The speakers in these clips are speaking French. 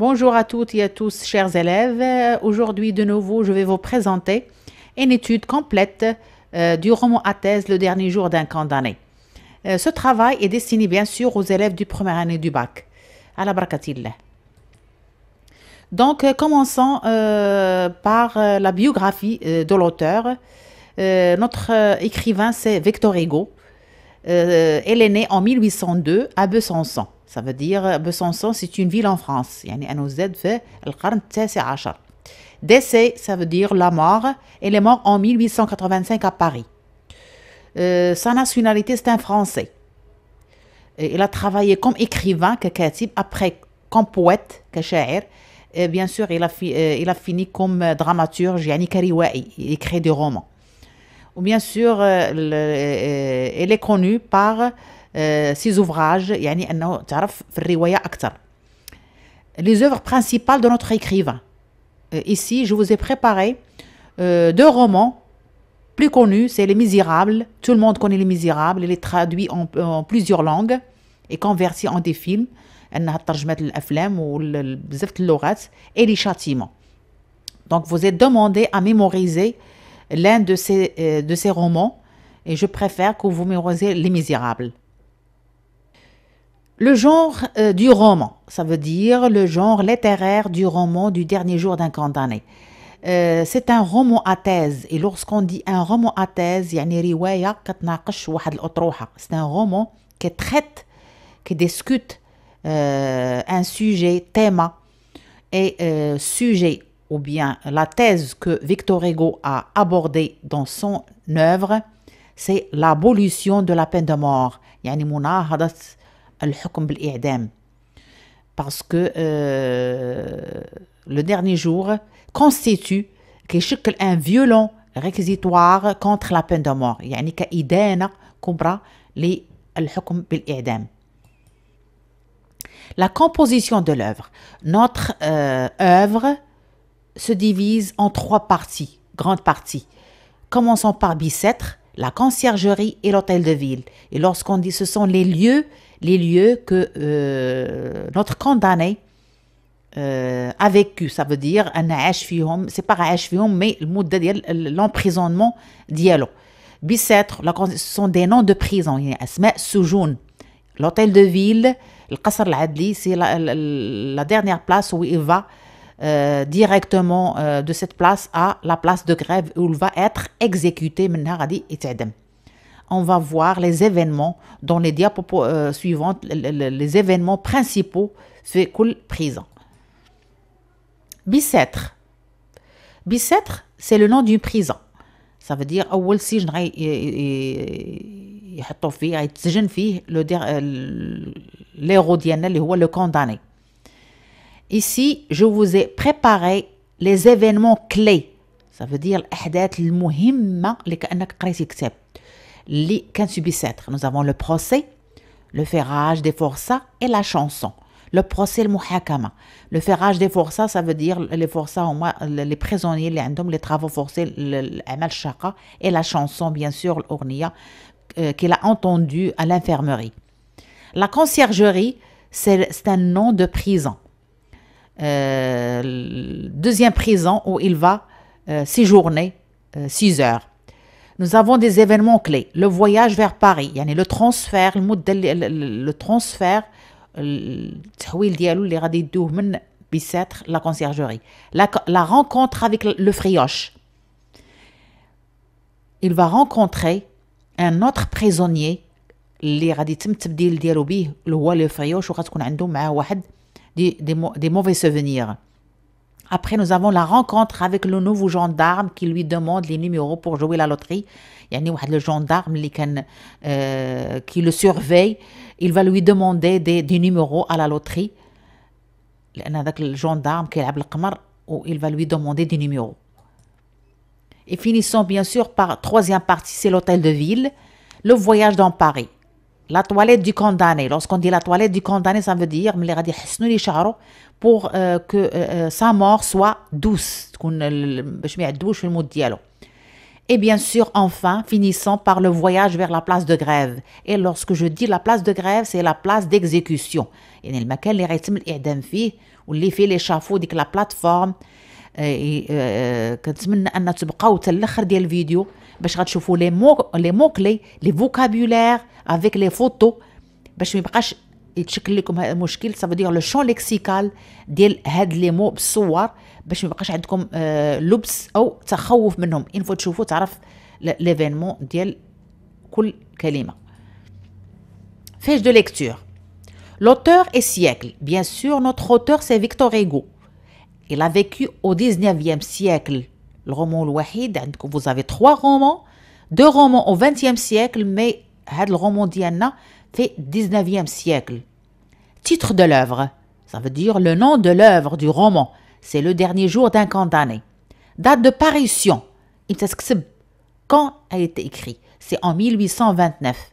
Bonjour à toutes et à tous, chers élèves. Aujourd'hui, de nouveau, je vais vous présenter une étude complète du roman à thèse Le dernier jour d'un condamné. Ce travail est destiné bien sûr aux élèves du première année du bac. À la barakatillah. Donc, commençons par la biographie de l'auteur. Notre écrivain, c'est Victor Hugo. Elle est née en 1802 à Besançon. Ça veut dire Besançon, c'est une ville en France. يعني أنه زاد في القرن التاسع عشر. Décès, ça veut dire la mort. Elle est morte en 1885 à Paris. Sa nationalité, c'est un Français. Il a travaillé comme écrivain, ككاتب, après comme poète, كشاعر. Et bien sûr, il a fini comme dramaturge, يعني كروائي, il écrit des romans. Ou bien sûr, elle est connue par ses ouvrages, يعني أنه تعرف في الرواية أكثر. Les œuvres principales de notre écrivain. Ici, je vous ai préparé deux romans plus connus, c'est Les Misérables. Tout le monde connaît Les Misérables. Il est traduit en plusieurs langues et converti en des films. أنها ترجمت الأفلام وبزاف اللغات. Et Les Châtiments. Donc, vous êtes demandé à mémoriser l'un de ces romans et je préfère que vous mémorisez Les Misérables. Le genre du roman, ça veut dire le genre littéraire du roman du dernier jour d'un condamné. C'est un roman à thèse et lorsqu'on dit un roman à thèse, يعني رواية كتناقش واحد الأطروحة. C'est un roman qui traite, qui discute un sujet, thème et sujet ou bien la thèse que Victor Hugo a abordée dans son œuvre, c'est l'abolition de la peine de mort. يعني مناهضة الحكم بالإعدام. Parce que le dernier jour constitue كيشكل un violent réquisitoire contre la peine de mort. يعني كإدانة كبرى للحكم بالإعدام. La composition de l'œuvre. Notre œuvre se divise en trois parties, grandes parties. Commençons par Bicêtre, la conciergerie et l'hôtel de ville. Et lorsqu'on dit ce sont les lieux que notre condamné a vécu, ça veut dire c'est pas عاش فيهم, mais المدة ديال l'emprisonnement ديالو. Bicêtre, ce sont des noms de prison, يعني أسماء سجون. L'hôtel de ville, القصر العدلي, c'est la dernière place où il va directement de cette place à la place de grève où il va être exécuté. منها غادي يتعدم. On va voir les événements dans les diapos suivantes, les événements principaux في كل prison. Bicêtre. Bicêtre, c'est le nom d'une prison. Ça veut dire أول سجن يحطوا فيه يتسجن فيه l'héros ديالنا اللي هو le condamné. Ici, je vous ai préparé les événements clés. Ça veut dire الأحداث المهمة اللي كأنك قريتي كتاب. اللي كان في Bicêtre. Nous avons le procès, le ferrage des forçats et la chanson. Le procès المحاكمة. Le ferrage des forçats, ça veut dire les forçats هما les prisonniers اللي عندهم les travaux forcés الأعمال الشاقة et la chanson bien sûr الأغنية qu'il a entendue à l'infirmerie. La conciergerie, c'est un nom de prison. Deuxième prison où il va séjourner 6 heures. Nous avons des événements clés. Le voyage vers Paris, يعني le transfert, le transfert, التحويل ديالو اللي غادي يدوه من Bicêtre la conciergerie. La rencontre avec le frioche. Il va rencontrer un autre prisonnier اللي غادي يتم التبديل ديالو بيه اللي هو le frioche وغتكون عنده معاه واحد des mauvais souvenirs. Après, nous avons la rencontre avec le nouveau gendarme qui lui demande les numéros pour jouer la loterie. يعني واحد le gendarme qui le surveille, il va lui demander des numéros à la loterie. لأن هذاك الجندارم كيلعب القمر و il va lui demander des numéros. Et finissons bien sûr par troisième partie, c'est l'hôtel de ville, le voyage dans Paris. La toilette du condamné. Lorsqu'on dit la toilette du condamné, ça veut dire ملي غادي يحسنوا ليه شعره pour que sa mort soit douce, باش ما يعذبوش في الموت ديالو. Et bien sûr, enfin, finissant par le voyage vers la place de grève. Et lorsque je dis la place de grève, c'est la place d'exécution. يعني المكان اللي غيتم الإعدام فيه واللي فيه l'échafaud ديك لا بلاتفورم. كنتمنى أن تبقاو حتى الآخر ديال الفيديو باش غتشوفوا لي مو كلي لي فوكابولير افيك لي فوتو باش ما يبقاش يتشكل لكم هذا المشكل. سافو دير لو شون ليكسيكال ديال هاد لي مو بالصور باش ما يبقاش عندكم لبس او تخوف منهم. انفو تشوفوا تعرف ليفينمون ديال كل كلمه. Fiche de lecture. L'auteur est siècle. Bien sûr, notre auteur c'est Victor Hugo. Il a vécu au 19e siècle. Le roman الوحيد عندكم vous avez 3 romans, 2 romans au 20e siècle, mais هاد le roman ديالنا fait 19e siècle. Titre de l'œuvre, ça veut dire le nom de l'œuvre du roman. C'est le dernier jour d'un condamné. Date de parution, quand a été écrit? C'est en 1829.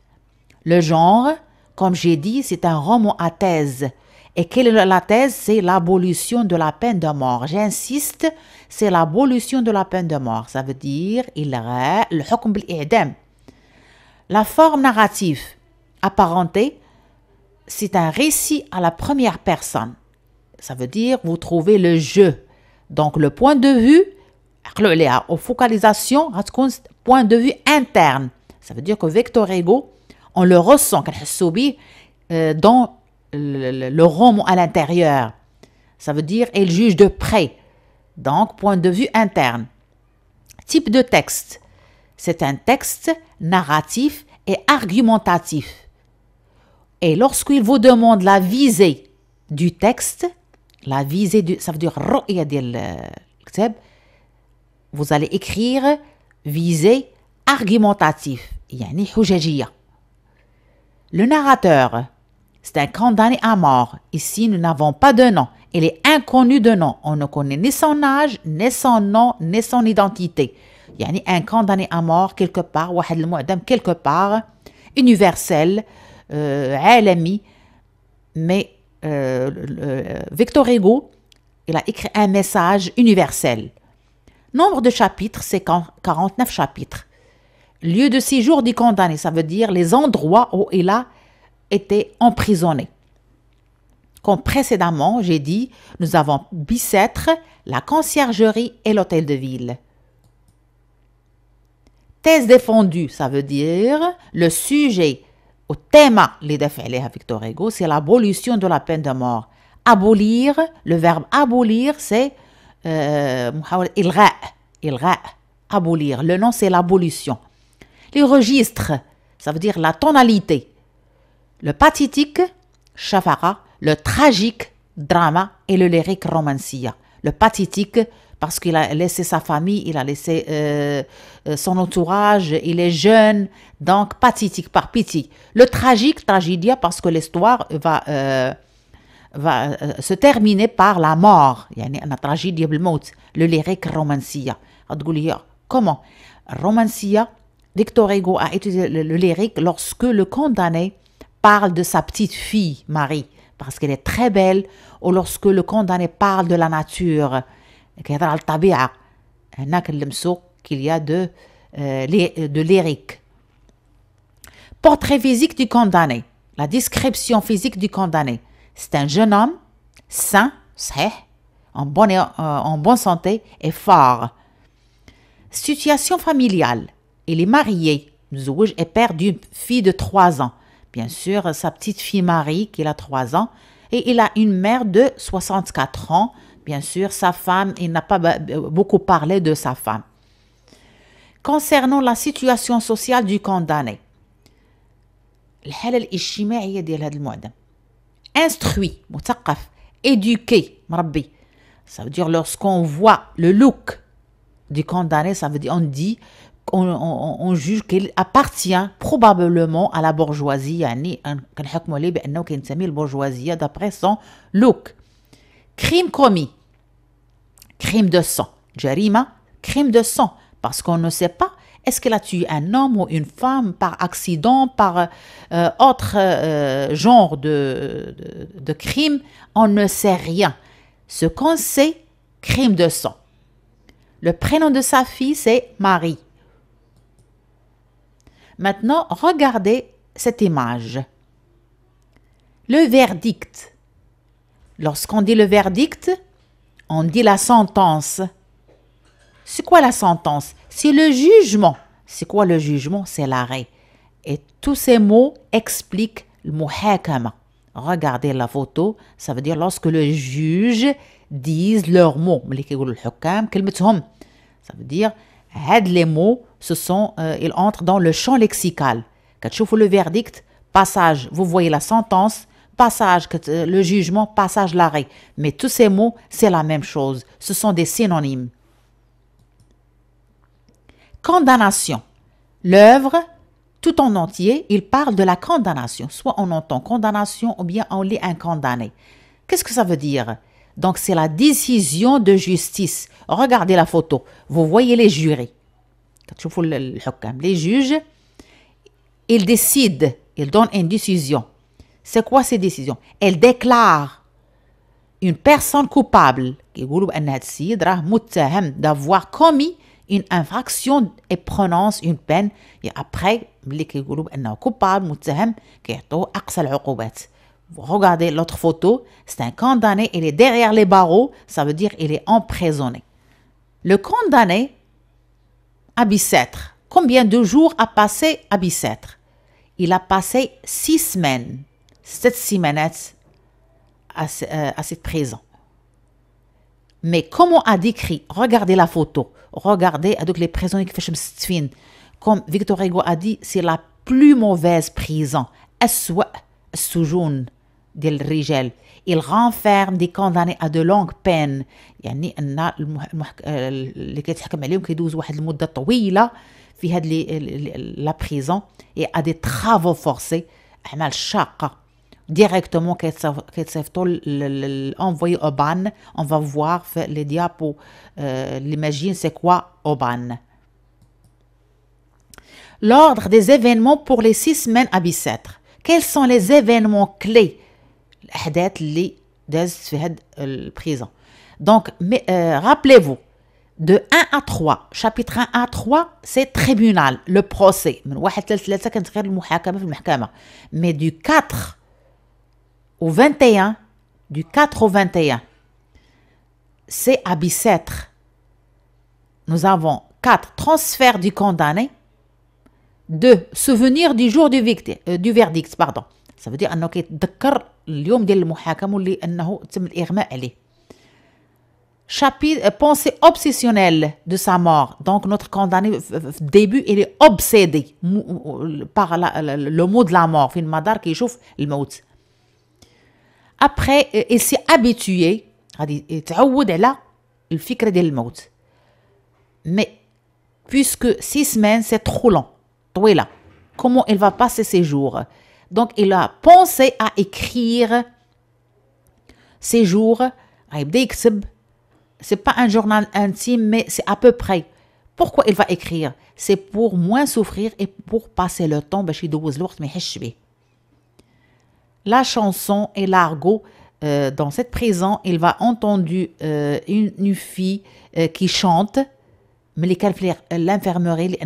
Le genre, comme j'ai dit, c'est un roman à thèse. Et quelle est la thèse? C'est l'abolition de la peine de mort. J'insiste, c'est l'abolition de la peine de mort. Ça veut dire le hukm bil-i'dam. La forme narrative apparentée, c'est un récit à la première personne. Ça veut dire vous trouvez le jeu. Donc le point de vue, aux focalisations, point de vue interne. Ça veut dire que Victor Hugo, on le ressent dans le roman à l'intérieur. Ça veut dire il juge de près. Donc point de vue interne. Type de texte. C'est un texte narratif et argumentatif. Et lorsqu'il vous demande la visée du texte, la visée du, ça veut dire vous allez écrire visée argumentatif, يعني حججية. Le narrateur, c'est un condamné à mort. Ici, nous n'avons pas de nom. Il est inconnu de nom. On ne connaît ni son âge, ni son nom, ni son identité. يعني un condamné à mort quelque part, واحد المعدم quelque part, universel, عالمي. Mais Victor Hugo, il a écrit un message universel. Nombre de chapitres, c'est 49 chapitres. Lieu de séjour du condamné, ça veut dire les endroits où il a été emprisonné. Comme précédemment, j'ai dit, nous avons Bicêtre, la conciergerie et l'hôtel de ville. Thèse défendue, ça veut dire le sujet au thème les défaites Victor Hugo, c'est l'abolition de la peine de mort. Abolir, le verbe abolir, c'est ilgha, abolir. Le nom, c'est l'abolition. Les registres, ça veut dire la tonalité. Le pathétique, shafara, le tragique, drama, et le lyrique, romancia. Le pathétique, parce qu'il a laissé sa famille, il a laissé son entourage, il est jeune, donc pathétique, par pitié. Le tragique, tragédia, parce que l'histoire va se terminer par la mort. يعني أنا tragédia بالموت. Le lyrique, romancia. Comment? Romancia, Victor Hugo a utilisé le lyrique lorsque le condamné parle de sa petite fille, Marie, parce qu'elle est très belle, ou lorsque le condamné parle de la nature, qu'il y a de lyrique. Portrait physique du condamné. La description physique du condamné. C'est un jeune homme, sain, en bonne santé et fort. Situation familiale. Il est marié, et père d'une fille de 3 ans. Bien sûr, sa petite fille Marie, qui a 3 ans. Et il a une mère de 64 ans. Bien sûr, sa femme, il n'a pas beaucoup parlé de sa femme. Concernant la situation sociale du condamné. الحالة الاجتماعية ديال هذا المعدم. Instruit, مثقف, éduqué, مربي. Ça veut dire lorsqu'on voit le look du condamné, ça veut dire on juge qu'il appartient probablement à la bourgeoisie, يعني كنحكموا عليه بأنه كينتمي للبورجوازية d'après son look. Crime commis. Crime de sang. Jarima, crime de sang. Parce qu'on ne sait pas, est-ce qu'il a tué un homme ou une femme par accident, par autre genre de crime? On ne sait rien. Ce qu'on sait, crime de sang. Le prénom de sa fille, c'est Marie. Maintenant, regardez cette image. Le verdict. Lorsqu'on dit le verdict, on dit la sentence. C'est quoi la sentence? C'est le jugement. C'est quoi le jugement? C'est l'arrêt. Et tous ces mots expliquent le muhakama. Regardez la photo, ça veut dire lorsque le juge disent leurs mots. Ça veut dire, les mots, ils entrent dans le champ lexical. Quand tu vois le verdict, passage, vous voyez la sentence, passage, le jugement, passage, l'arrêt. Mais tous ces mots, c'est la même chose. Ce sont des synonymes. Condamnation. L'œuvre, tout en entier, il parle de la condamnation. Soit on entend condamnation ou bien on lit un condamné. Qu'est-ce que ça veut dire? Donc, c'est la décision de justice. Regardez la photo. Vous voyez les jurés. Les juges, ils décident, ils donnent une décision. C'est quoi ces décisions? Elles déclarent une personne coupable d'avoir commis une infraction et prononce une peine. Et après, coupable, regardez l'autre photo, c'est un condamné, il est derrière les barreaux, ça veut dire il est emprisonné. Le condamné à Bicêtre, combien de jours a passé à Bicêtre? Il a passé 6 semaines, 7 semaines à cette prison. Mais comment a décrit? Regardez la photo, regardez avec les prisonniers qui font comme Victor Hugo a dit, c'est la plus mauvaise prison. Il renferme des condamnés à de longues peines. يعني ان اللي كيتحكم عليهم كيدوز واحد المده طويله في هاد la prison et à des travaux forcés, اعمال شاقه. Directement كيتصيفطوا envoyé au ban. On va voir les diapos, l'imagine c'est quoi au ban. L'ordre des événements pour les 6 semaines à Bicêtre. Quels sont les événements clés الأحداث اللي دازت في هاد البريزون. Donc, rappelez-vous, de 1 à 3, chapitre 1 à 3, c'est tribunal, le procès. من 1 ل 3 كانت غير المحاكمة في المحكمة. Mais du 4 au 21, du 4 au 21, c'est à Bicêtre. Nous avons 4, transfert du condamné. 2, souvenir du jour du verdict, pardon. Ça veut dire أنه كيتذكر اليوم ديال المحاكمة واللي أنه تم الإغماء عليه. Chapitre pensée obsessionnelle de sa mort. Donc notre condamné au début il est obsédé par le mot de la mort. في المدار كيشوف الموت. Après il s'est habitué, غادي يتعود على الفكرة ديال الموت. Mais puisque 6 semaines c'est trop long, طويلة. Comment il va passer ses jours? Donc, il a pensé à écrire ses jours. C'est pas un journal intime, mais c'est à peu près. Pourquoi il va écrire? C'est pour moins souffrir et pour passer le temps. La chanson et l'argot. Dans cette prison, il va entendre une fille qui chante. Mais l'infirmerie,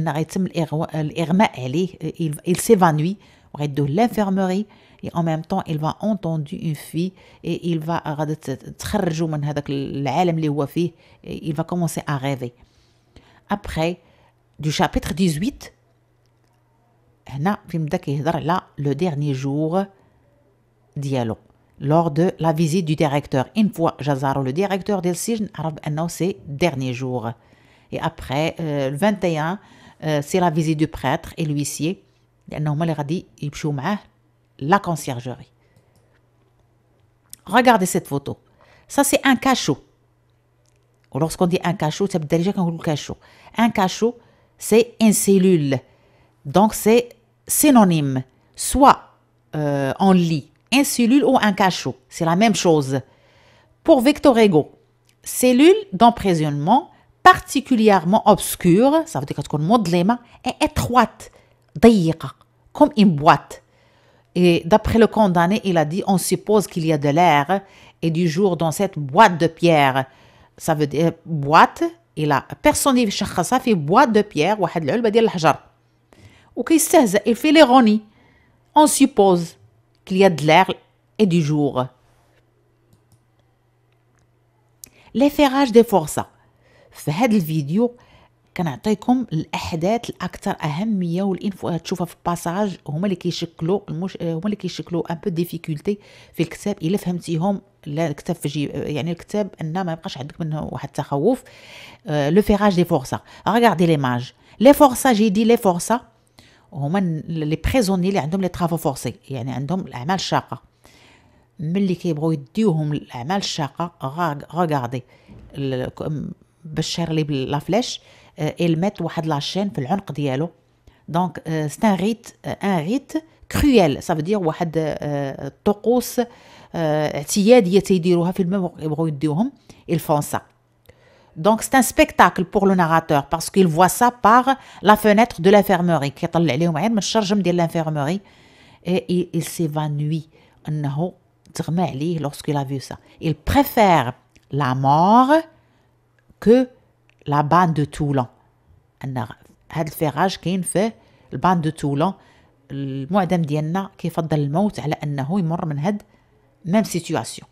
il s'évanouit. De l'infirmerie et en même temps il va entendre une fille et il va il va commencer à rêver. Après du chapitre 18 le dernier jour dialogue lors de la visite du directeur. Une fois Jazaro le directeur del Sijn c'est dernier jour. Et après le 21 c'est la visite du prêtre et l'huissier. La conciergerie. Regardez cette photo. Ça, c'est un cachot. Lorsqu'on dit un cachot, c'est déjà qu'on dit cachot. Un cachot, c'est une cellule. Donc, c'est synonyme. Soit on lit une cellule ou un cachot. C'est la même chose. Pour Victor Hugo, cellule d'emprisonnement particulièrement obscure, ça veut dire qu'on modèle et étroite. Comme une boîte. Et d'après le condamné, il a dit, on suppose qu'il y a de l'air et du jour dans cette boîte de pierre. Ça veut dire boîte, il a personnifié ça fait boîte de pierre, واحد العلبة ديال الحجر. وكيستهزأ. Il fait l'ironie. On suppose qu'il y a de l'air et du jour. l'efférage des forçats. في هذا الفيديو كنعطيكم الاحداث الاكثر اهميه والانفو تشوفها في الباساج هما اللي كيشكلوا هما اللي كيشكلوا ان بو ديفيكولتي في الكتاب. الا فهمتيهم لا الكتاب يعني الكتاب ان ما يبقاش عندك منه واحد التخوف. لو فيراج دي فورسا. ريغاردي ليماج. لي فورسا جي دي لي فورسا هما لي بريزوني اللي عندهم لي طرافو فورسي، يعني عندهم الاعمال الشاقه. ملي كيبغيو يديوهم الاعمال الشاقه ريغاردي باش شير لي بلا فلاش يلمت واحد لاشين في العنق ديالو. دونك سي ان ريت كرويل، سا فدير واحد الطقوس اعتياديه تيديروها في الماء يبغيو يديوهم ils font ça. Donc c'est un spectacle pour le narrateur parce qu'il voit ça par la fenêtre de l'infirmerie. كيطلع عليهم عين من الشرجم ديال l'infirmerie et il s'évanouit انه تغمى عليه lorsqu'il a vu ça. Il préfère la mort que la bande de Toulon. أن هذا الفراج كاين في البان دو تولون. المعدم ديالنا كيفضل الموت على أنه يمر من هاد même situation.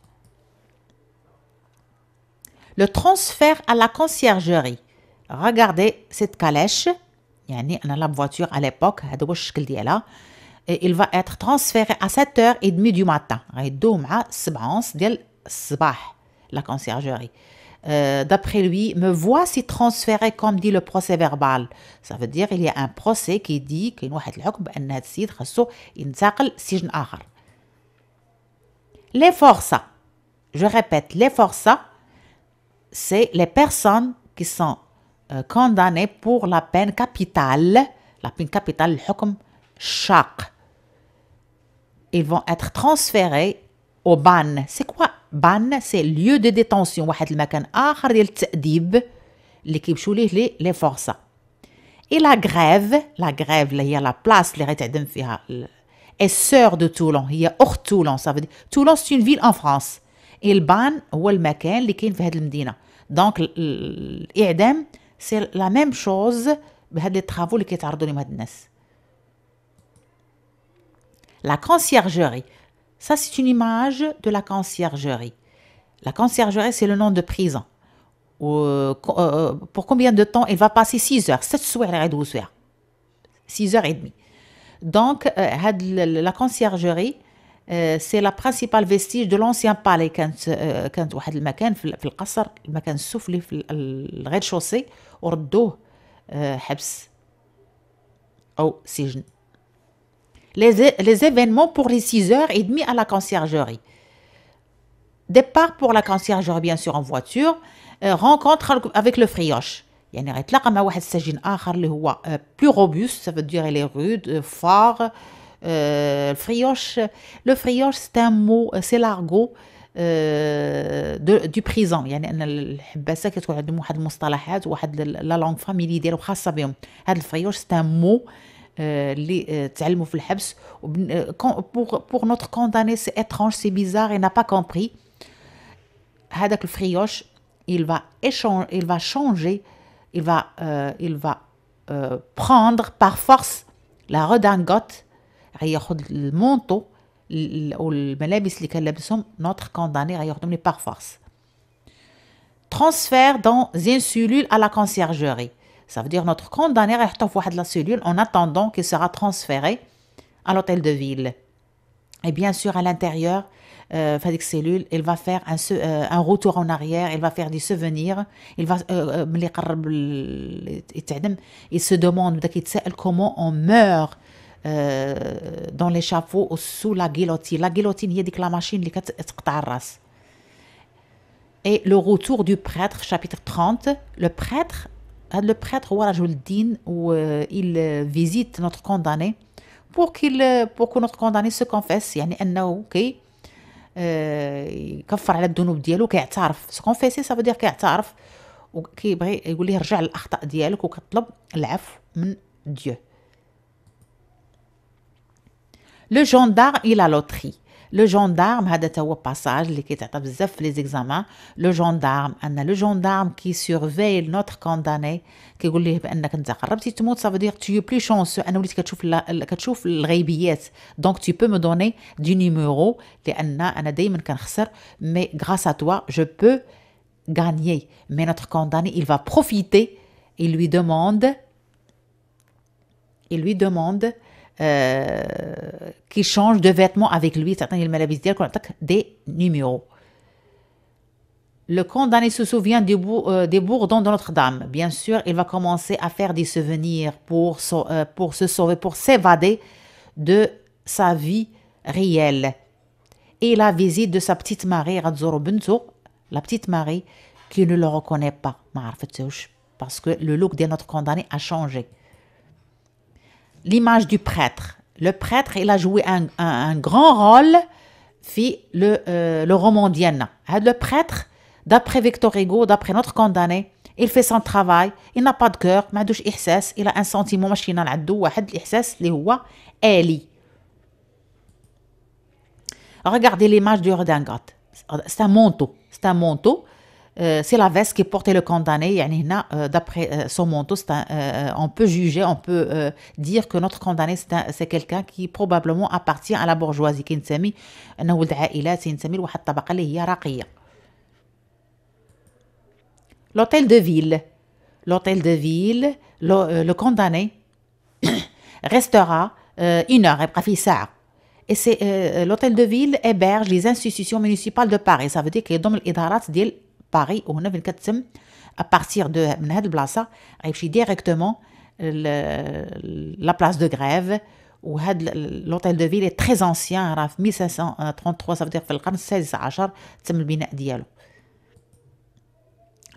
Le transfert à la conciergerie. Regardez cette calèche. يعني أنا la voiture à l'époque هذا هو الشكل ديالها. Il va être transféré à 7h30 du matin. غيدوه مع 7:11 ديال الصباح la conciergerie. D'après lui, me voici transféré comme dit le procès verbal. Ça veut dire il y a un procès qui dit qu'il y a un حكم بأن هذا السيد خاصو ينتقل سجن آخر. Les forçats. Je répète, les forçats, c'est les personnes qui sont condamnées pour la peine capitale. La peine capitale, الحكم شاق. Ils vont être transférés au ban. C'est quoi ban? C'est lieu de détention. واحد المكان آخر ديال التأديب اللي كيمشيو ليه لي فورسا. Et la grève اللي هي لا بلاص اللي غيتعدم فيها est sœur de Toulon. هي أخت Toulon. Ça veut dire Toulon c'est une ville en France. Et le ban هو المكان اللي كاين في هذه المدينة. Donc الإعدام c'est la même chose بهاد لي طرافو اللي كيتعرضوا لهم هاد الناس. La conciergerie. Ça, c'est une image de la conciergerie. La conciergerie, c'est le nom de prison. Pour combien de temps? Il va passer 6 heures. 7 soirs. 6h30. Donc, la conciergerie, c'est la principale vestige de l'ancien palais. كانت واحد المكان في القصر، المكان السفلي في الريد-شوسي وردوه حبس أو سجن. Les événements pour les 6h30 à la conciergerie. Départ pour la conciergerie bien sûr en voiture. Rencontre avec le frioche. يعني غيتلاقى مع واحد السجين آخر اللي هو plus robuste, ça veut dire il est rude, fort. Le frioche c'est un mot, c'est l'argot du prison. يعني أن الحباسة كتكون عندهم واحد المصطلحات وواحد لا لونغ فاميلي ديالهم خاصة بهم. هذا الفريوش c'est un mot اللي تعلموا في الحبس. pour notre condamné c'est étrange, c'est bizarre, il n'a pas compris. هذاك الفريوش il va changer, il va prendre par force la redingote. غياخذ المونطو او الملابس اللي كان لابسهم notre condamné غياخذهم لي par force. Transfert dans une cellule à la conciergerie. Ça veut dire notre condamné reste dans la cellule en attendant qu'il sera transféré à l'hôtel de ville. Et bien sûr, à l'intérieur de cette cellule, il va faire un retour en arrière, il va faire des souvenirs. Il va, il se demande comment on meurt dans l'échafaud ou sous la guillotine. La guillotine, il y a la machine qui تقطع الراس. Et le retour du prêtre, chapitre 30, le prêtre هو رجل الدين il visite notre condamné pour que notre condamné se confesse. يعني أنه يكفر على الذنوب ديالو كيعترف. se confesser ça veut dire كيعترف وكيبغي يقول ليه رجع للأخطاء ديالك وكطلب العفو من Dieu. Le gendarme et la loterie. Le gendarme, هذا توا passage اللي كيتعطى بزاف في les examens. Le gendarme, le gendarme qui surveille notre condamné كيقول ليه بانك انت قربتي تموت. Ça veut dire tu es plus chanceux. انا وليت كتشوف الغيبيات. Donc tu peux me donner du numéro لان انا دائما كنخسر. Mais grâce à toi je peux gagner. Mais notre condamné il va profiter. Il lui demande qui change de vêtements avec lui. Des numéros. Le condamné se souvient des bourdons de Notre-Dame. Bien sûr, il va commencer à faire des souvenirs pour se sauver, pour s'évader de sa vie réelle. Et la visite de sa petite Marie, la petite Marie, qui ne le reconnaît pas. Parce que le look de notre condamné a changé. L'image du prêtre. Le prêtre, il a joué un grand rôle dans le roman Diana. Le prêtre, d'après Victor Hugo, d'après notre condamné, il fait son travail, il n'a pas de cœur, il a un sentiment machinal, regardez l'image du redingote. C'est un manteau. C'est la veste qui portait le condamné. D'après son manteau, on peut juger, on peut dire que notre condamné, c'est quelqu'un qui probablement appartient à la bourgeoisie. L'hôtel de ville. Le condamné restera 1 heure. Et l'hôtel de ville héberge les institutions municipales de Paris. Ça veut dire qu'il y a des idarat ديال Paris وهنا فين كتسم à partir de من هاد البلاصه غيمشي directement la place de grève. وهاد l'hôtel de ville est très ancien, راه في 1533. ça veut dire في القرن السادس عشر تم البناء ديالو.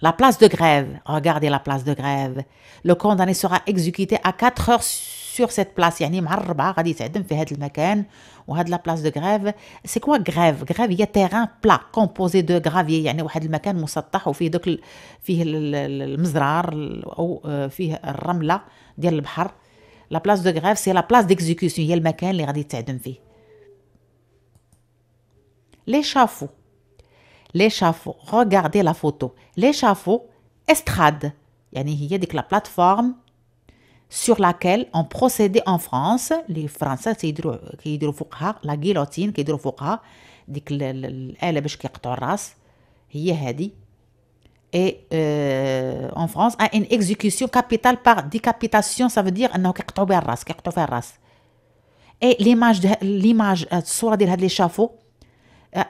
La place de grève, regardez la place de grève. Le condamné sera exécuté à 4 heures sur cette place. يعني مع 4 غادي يتعدم في هذا المكان. وهاد لا بلاس دو غريف. سي كوا غريف؟ غريف هي تيران بلا كومبوزي دو غرافيي، يعني واحد المكان مسطح وفيه فيه المزرار او فيه الرمله ديال البحر. لا بلاس دو غريف سي لا بلاس ديكزيكسيون، هي المكان اللي غادي يتعدم فيه. l'échafaud regardez la photo. l'échafaud estrade يعني هي ديك لا بلاتفورم sur laquelle on procédait en France. les Français كيديروا فوقها لا غيلوتين، كيديروا فوقها ديك الآلة باش كيقطعوا الراس، هي هذه. et en France a une exécution capitale par décapitation. ça veut dire انه كيقطعوا بها الراس، كيقطعوا فيها الراس. et l'image الصوره ديال هذا l'échafaud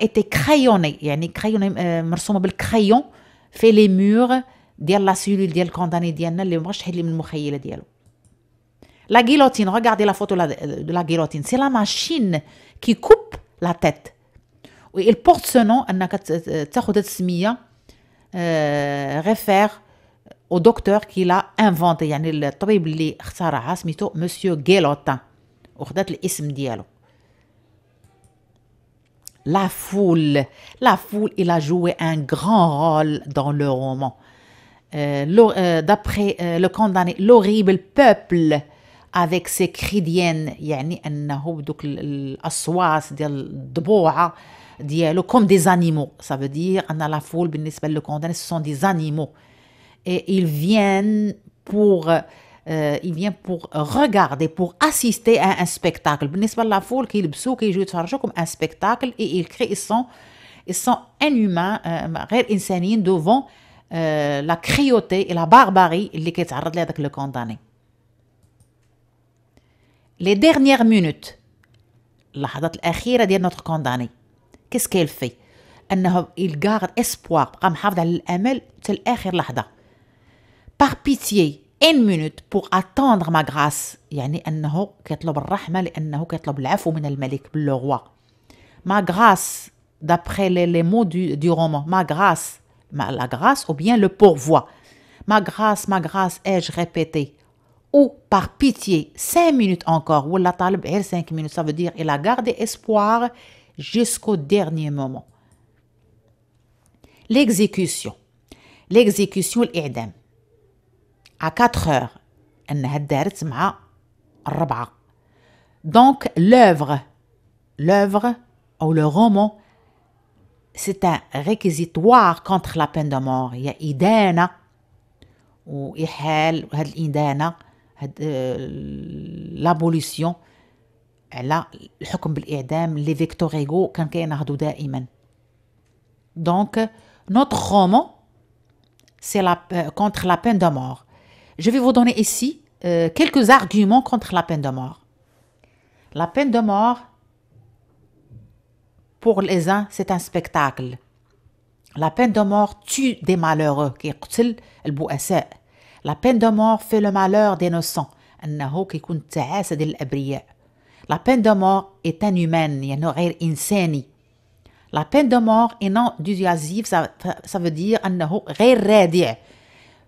était crayonnée، يعني crayonnée مرسومه بالكرايون في les murs ديال لا سيلول ديال الكونداني ديالنا اللي مابغاش تحل من المخيله ديالو. La guillotine, regardez la photo de la guillotine. C'est la machine qui coupe la tête. Il porte ce nom, réfère au docteur qui l'a inventé. يعني الطبيب اللي اخترعها سميتو Monsieur Guillotin. وخدات الاسم ديالو. La foule, il a joué un grand rôle dans le roman. D'après le condamné, l'horrible peuple avec ses cris d'hyène، يعني انه بدوك الاصوات ديال الضبوعه ديالو comme des animaux. ça veut dire ان la foule بالنسبه للكونداني ce sont des animaux et ils viennent pour regarder, pour assister à un spectacle. بالنسبه للا فول كيلبسوا كيجيو يتفرجوا comme un spectacle et ils crient. ils sont inhumains، غير انسانيين devant la cruauté et la barbarie اللي كيتعرض لها داك لو كونداني. les dernières minutes، اللحظات الأخيرة ديال notre condamné، qu'est-ce qu'elle fait؟ أنه il garde espoir، بقى محافظ على الأمل حتى لآخر لحظة. par pitié 1 minute pour attendre ma grâce، يعني أنه كيطلب الرحمة لأنه كيطلب العفو من الملك le roi. ma grâce d'après les mots du roman، ma grâce، la grâce ou bien le pourvoi. ma grâce ai-je répété ou par pitié 5 minutes encore ou la talib 5 minutes. ça veut dire il a gardé espoir jusqu'au dernier moment. l'exécution الإعدام à 4 heures أنها دارت مع 4. donc l'œuvre ou le roman, c'est un réquisitoire contre la peine de mort. Il y a إدانة وإحال وهاد الإدانة l'abolition على الحكم بالإعدام اللي فيكتور هيغو كان كينهضو دائما. Donc, notre roman, c'est contre la peine de mort. Je vais vous donner ici quelques arguments contre la peine de mort. La peine de mort, pour les uns, c'est un spectacle. La peine de mort tue des malheureux, كيقتل البؤساء. La peine de mort fait le malheur des innocents, أنه كيكون التعاسة ديال الأبرياء. La peine de mort est inhumaine, يعني غير إنساني. La peine de mort est non dissuasive, ça veut dire أنه غير رادع.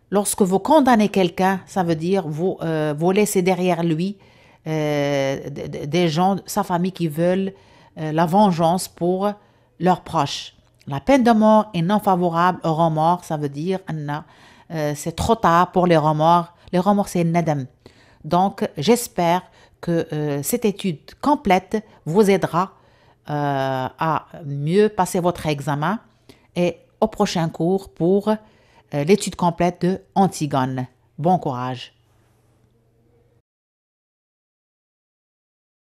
Lorsque vous condamnez quelqu'un, ça veut dire vous laissez derrière lui des gens, sa famille qui veulent la vengeance pour leurs proches. La peine de mort est non favorable au remords, ça veut dire c'est trop tard pour les remords. Les remords, c'est nadam. Donc, j'espère que cette étude complète vous aidera à mieux passer votre examen et au prochain cours pour l'étude complète de Antigone. Bon courage!